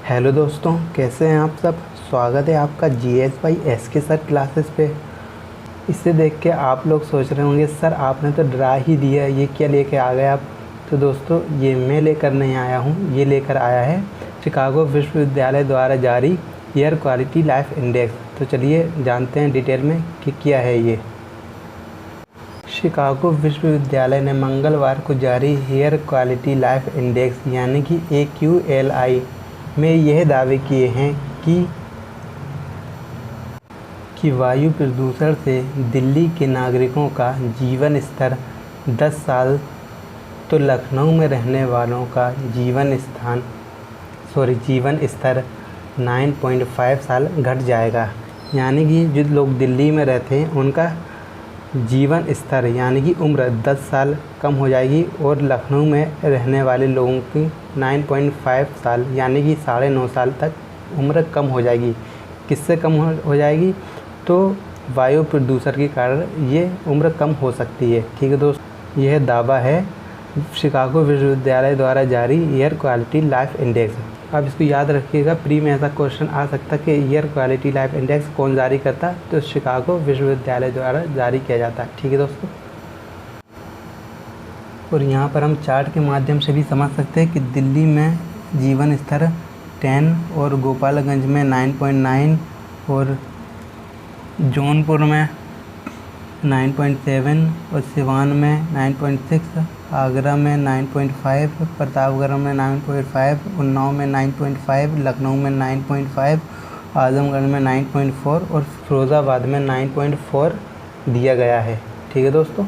Hello दोस्तों, कैसे हैं आप सब। स्वागत है आपका GS by SK sir classes पे। इसे देख के आप लोग सोच रहे होंगे सर आपने तो डरा ही दिया, ये क्या लेके आ गए आप। तो दोस्तों ये मैं लेकर नहीं आया हूँ, ये लेकर आया है शिकागो विश्वविद्यालय द्वारा जारी एयर क्वालिटी लाइफ इंडेक्स। तो चलिए जानते हैं डिटेल में कि क्या है ये। शिकागो विश्वविद्यालय ने मंगलवार को जारी एयर क्वालिटी लाइफ इंडेक्स यानी कि AQLI में यह दावे किए हैं कि वायु प्रदूषण से दिल्ली के नागरिकों का जीवन स्तर 10 साल तो लखनऊ में रहने वालों का जीवन स्तर 9.5 साल घट जाएगा। यानी कि जो लोग दिल्ली में रहते हैं उनका जीवन स्तर यानी कि उम्र 10 साल कम हो जाएगी और लखनऊ में रहने वाले लोगों की 9.5 साल यानी कि 9.5 साल तक उम्र कम हो जाएगी। किससे कम हो जाएगी? तो वायु प्रदूषण के कारण ये उम्र कम हो सकती है। ठीक है दोस्तों, यह दावा है शिकागो विश्वविद्यालय द्वारा जारी एयर क्वालिटी लाइफ इंडेक्स। आप इसको याद रखिएगा, प्री में ऐसा क्वेश्चन आ सकता है कि एयर क्वालिटी लाइफ इंडेक्स कौन जारी करता है, तो शिकागो विश्वविद्यालय द्वारा जारी किया जाता है। ठीक है दोस्तों, और यहाँ पर हम चार्ट के माध्यम से भी समझ सकते हैं कि दिल्ली में जीवन स्तर 10 और गोपालगंज में 9.9 और जौनपुर में 9.7 और सिवान में 9.6, आगरा में 9.5, प्रतापगढ़ में 9.5, उन्नाव में 9.5, लखनऊ में 9.5, आजमगढ़ में 9.4 और फिरोज़ाबाद में 9.4 दिया गया है। ठीक है दोस्तों,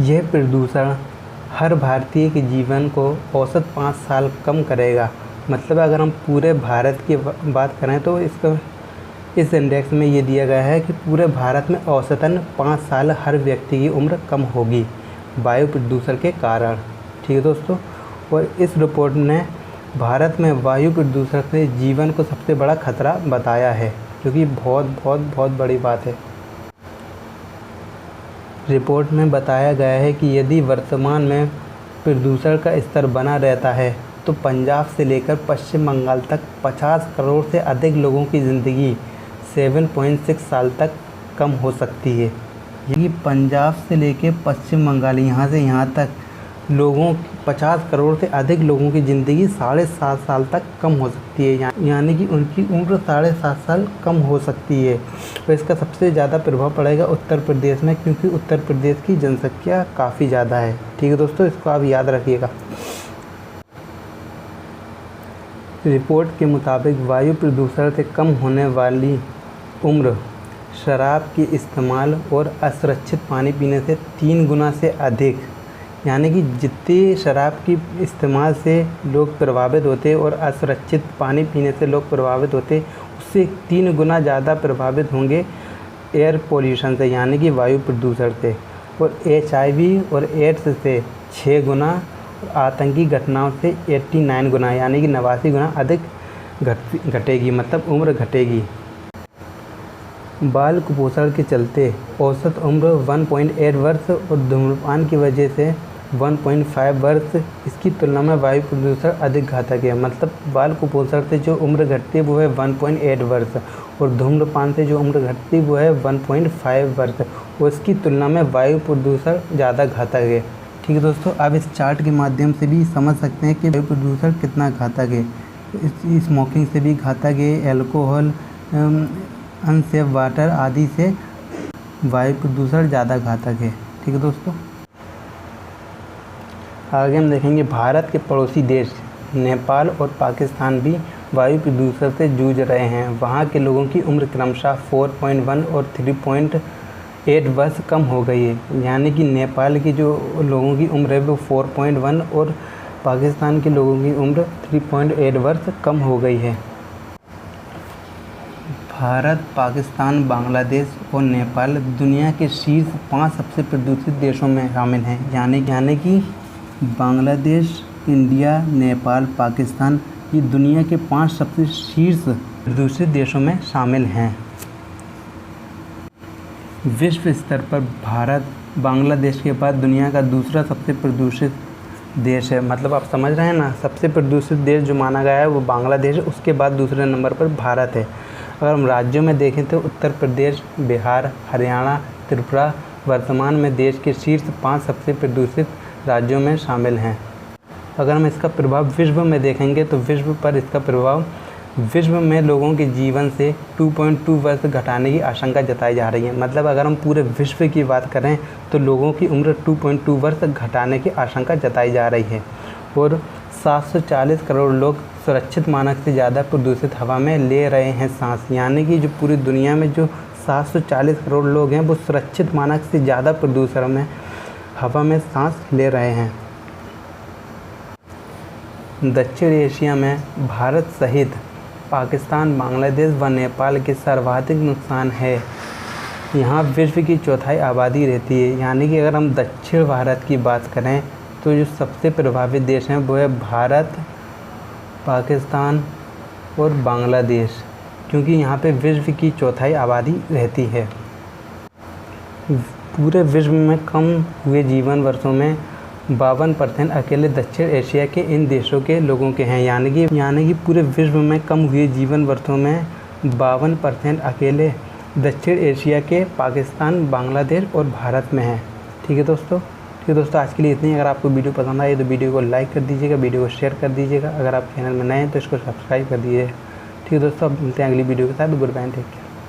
यह प्रदूषण हर भारतीय के जीवन को औसत 5 साल कम करेगा। मतलब अगर हम पूरे भारत की बात करें तो इस इंडेक्स में ये दिया गया है कि पूरे भारत में औसतन 5 साल हर व्यक्ति की उम्र कम होगी वायु प्रदूषण के कारण। ठीक है दोस्तों, और इस रिपोर्ट ने भारत में वायु प्रदूषण से जीवन को सबसे बड़ा खतरा बताया है, जो कि बहुत बड़ी बात है। रिपोर्ट में बताया गया है कि यदि वर्तमान में प्रदूषण का स्तर बना रहता है तो पंजाब से लेकर पश्चिम बंगाल तक 50 करोड़ से अधिक लोगों की ज़िंदगी 7.6 साल तक कम हो सकती है। ये पंजाब से लेकर पश्चिम बंगाल यहाँ से यहाँ तक 50 करोड़ से अधिक लोगों की ज़िंदगी 7.5 साल तक कम हो सकती है। यानी कि उनकी उम्र 7.5 साल कम हो सकती है। तो इसका सबसे ज़्यादा प्रभाव पड़ेगा उत्तर प्रदेश में, क्योंकि उत्तर प्रदेश की जनसंख्या काफ़ी ज़्यादा है। ठीक है दोस्तों, इसको आप याद रखिएगा। रिपोर्ट के मुताबिक वायु प्रदूषण से कम होने वाली उम्र शराब के इस्तेमाल और असुरक्षित पानी पीने से 3 गुना से अधिक, यानी कि जितनी शराब की इस्तेमाल से लोग प्रभावित होते और असुरक्षित पानी पीने से लोग प्रभावित होते, उससे 3 गुना ज़्यादा प्रभावित होंगे एयर पोल्यूशन से यानी कि वायु प्रदूषण से, और HIV और एड्स से 6 गुना, आतंकी घटनाओं से 89 गुना यानी कि 89 गुना अधिक घटेगी, मतलब उम्र घटेगी। बाल कुपोषण के चलते औसत उम्र 1.8 वर्ष और धूम्रपान की वजह से 1.5 वर्ष, इसकी तुलना में वायु प्रदूषण अधिक घातक है। मतलब बाल कुपोषण से जो उम्र घटती है वो है 1.8 वर्ष और धूम्रपान से जो उम्र घटती है वो है 1.5 वर्ष, और इसकी तुलना में वायु प्रदूषण ज़्यादा घातक है। ठीक है दोस्तों, आप इस चार्ट के माध्यम से भी समझ सकते हैं कि वायु प्रदूषण कितना घातक है। स्मोकिंग से भी घातक है, एल्कोहल, अनसेफ वाटर आदि से वायु प्रदूषण ज़्यादा घातक है। ठीक है दोस्तों, आगे हम देखेंगे भारत के पड़ोसी देश नेपाल और पाकिस्तान भी वायु प्रदूषण से जूझ रहे हैं। वहाँ के लोगों की उम्र क्रमशः 4.1 और 3.8 वर्ष कम हो गई है। यानी कि नेपाल की जो लोगों की उम्र है वो 4.1 और पाकिस्तान के लोगों की उम्र 3.8 वर्ष कम हो गई है। भारत, पाकिस्तान, बांग्लादेश और नेपाल दुनिया के शीर्ष 5 सबसे प्रदूषित देशों में शामिल हैं। यानी कि बांग्लादेश, इंडिया, नेपाल, पाकिस्तान ये दुनिया के 5 सबसे शीर्ष प्रदूषित देशों में शामिल हैं। विश्व स्तर पर भारत बांग्लादेश के बाद दुनिया का दूसरा सबसे प्रदूषित देश है। मतलब आप समझ रहे हैं ना, सबसे प्रदूषित देश जो माना गया है वो बांग्लादेश है, उसके बाद दूसरे नंबर पर भारत है। अगर हम राज्यों में देखें तो उत्तर प्रदेश, बिहार, हरियाणा, त्रिपुरा वर्तमान में देश के शीर्ष 5 सबसे प्रदूषित राज्यों में शामिल हैं। अगर हम इसका प्रभाव विश्व में देखेंगे तो विश्व पर इसका प्रभाव, विश्व में लोगों के जीवन से 2.2 वर्ष घटाने की आशंका जताई जा रही है। मतलब अगर हम पूरे विश्व की बात करें तो लोगों की उम्र 2.2 वर्ष घटाने की आशंका जताई जा रही है। और 740 करोड़ लोग सुरक्षित मानक से ज़्यादा प्रदूषित हवा में ले रहे हैं सांस। यानी कि जो पूरी दुनिया में जो 740 करोड़ लोग हैं वो सुरक्षित मानक से ज़्यादा प्रदूषण में हवा में सांस ले रहे हैं। दक्षिण एशिया में भारत सहित पाकिस्तान, बांग्लादेश व नेपाल के सर्वाधिक नुकसान है। यहाँ विश्व की चौथाई आबादी रहती है। यानी कि अगर हम दक्षिण भारत की बात करें तो जो सबसे प्रभावित देश हैं वो है भारत, पाकिस्तान और बांग्लादेश, क्योंकि यहाँ पे विश्व की चौथाई आबादी रहती है। पूरे विश्व में कम हुए जीवन वर्षों में 52% अकेले दक्षिण एशिया के इन देशों के लोगों के हैं। यानी कि पूरे विश्व में कम हुए जीवन वर्षों में 52% अकेले दक्षिण एशिया के पाकिस्तान, बांग्लादेश और भारत में है। ठीक है दोस्तों, आज के लिए इतनी। अगर आपको वीडियो पसंद आए तो वीडियो को लाइक कर दीजिएगा, वीडियो को शेयर कर दीजिएगा। अगर आप चैनल में नए हैं तो इसको सब्सक्राइब कर दीजिए। ठीक है दोस्तों, अब मिलते हैं अगली वीडियो के साथ। Good bye, take care.